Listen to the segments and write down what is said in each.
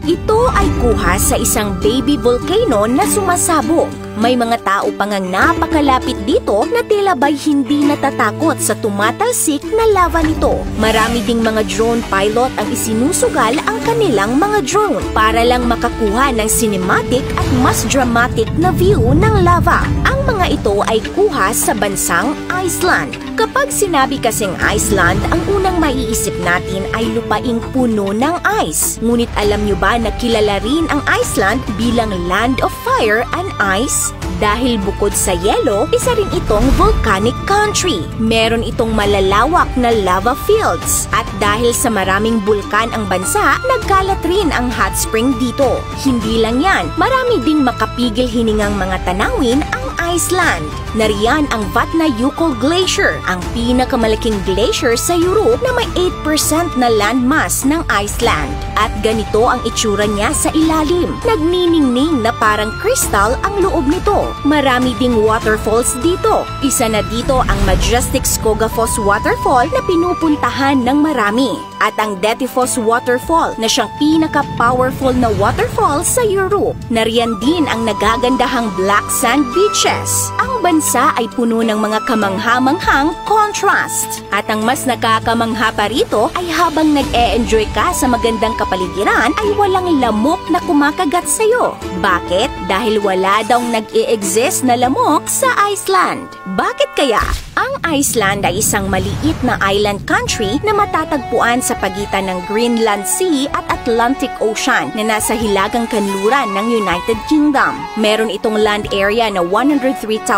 Ito ay kuha sa isang baby volcano na sumasabog. May mga tao pa ngang napakalapit dito na tila ba'y hindi natatakot sa tumatalsik na lava nito. Marami ding mga drone pilot ang isinusugal ang kanilang mga drone para lang makakuha ng cinematic at mas dramatic na view ng lava. Ang mga ito ay kuha sa bansang Iceland. Kapag sinabi kasing Iceland, ang unang maiisip natin ay lupaing puno ng ice. Ngunit alam nyo ba na kilala rin ang Iceland bilang Land of Fire and Ice? Dahil bukod sa yelo, isa rin itong volcanic country. Meron itong malalawak na lava fields. At dahil sa maraming bulkan ang bansa, nagkalat rin ang hot spring dito. Hindi lang yan, marami ding makapigil hiningang mga tanawin ang Iceland. Nariyan ang Vatnajökull Glacier, ang pinakamalaking glacier sa Europe na may 8% na landmass ng Iceland. At ganito ang itsura niya sa ilalim. Nagniningning na parang kristal ang loob nito. Marami ding waterfalls dito. Isa na dito ang majestic Skogafoss Waterfall na pinupuntahan ng marami. At ang Dettifoss Waterfall na siyang pinaka-powerful na waterfall sa Europe. Nariyan din ang nagagandahang black sand beaches. Ang bansa ay puno ng mga kamangha-manghang contrast. At ang mas nakakamangha pa rito ay habang nag-e-enjoy ka sa magandang kapaligiran ay walang lamok na kumakagat sa'yo. Bakit? Dahil wala daw nag-e-exist na lamok sa Iceland. Bakit kaya? Ang Iceland ay isang maliit na island country na matatagpuan sa pagitan ng Greenland Sea at Atlantic Ocean na nasa hilagang kanluran ng United Kingdom. Meron itong land area na 103,001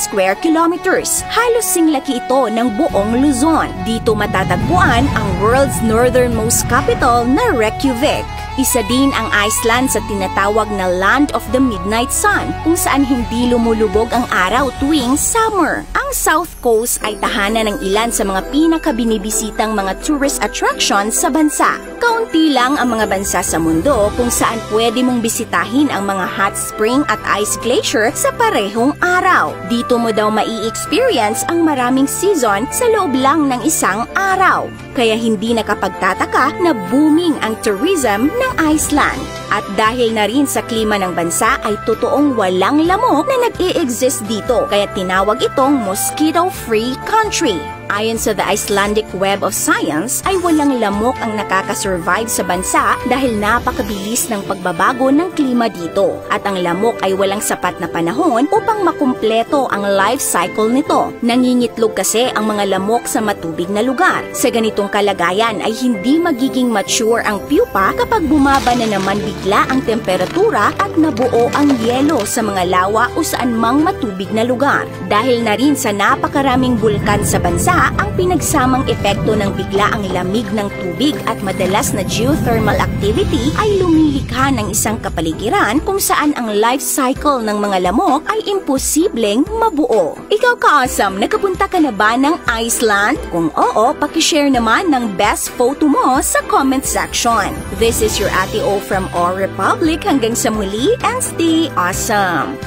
square kilometers. Halos singlaki ito ng buong Luzon. Dito matatagpuan ang world's northernmost capital na Reykjavik. Isa din ang Iceland sa tinatawag na Land of the Midnight Sun, kung saan hindi lumulubog ang araw tuwing summer. Ang South Coast ay tahanan ng ilan sa mga pinakabinibisitang mga tourist attractions sa bansa. Kaunti lang ang mga bansa sa mundo kung saan pwede mong bisitahin ang mga hot spring at ice glacier sa parehong araw. Dito mo daw mai-experience ang maraming season sa loob lang ng isang araw. Kaya hindi nakapagtataka na booming ang tourism ng Iceland. At dahil na rin sa klima ng bansa ay totoong walang lamok na nag-e-exist dito, kaya tinawag itong mosquito-free country. Ayon sa The Icelandic Web of Science, ay walang lamok ang nakakasurvive sa bansa dahil napakabilis ng pagbabago ng klima dito. At ang lamok ay walang sapat na panahon upang makumpleto ang life cycle nito. Nangingitlog kasi ang mga lamok sa matubig na lugar. Sa ganitong kalagayan ay hindi magiging mature ang pupa kapag bumaba na naman bigla ang temperatura at nabuo ang yelo sa mga lawa o saan mang matubig na lugar. Dahil na rin sa napakaraming bulkan sa bansa, ang pinagsamang epekto ng bigla ang lamig ng tubig at madalas na geothermal activity ay lumilikha ng isang kapaligiran kung saan ang life cycle ng mga lamok ay imposibleng mabuo. Ikaw ka-awesome, nakapunta ka na ba ng Iceland? Kung oo, pakishare naman ng best photo mo sa comment section. This is your Ate O from Our Republic. Hanggang sa muli and stay awesome!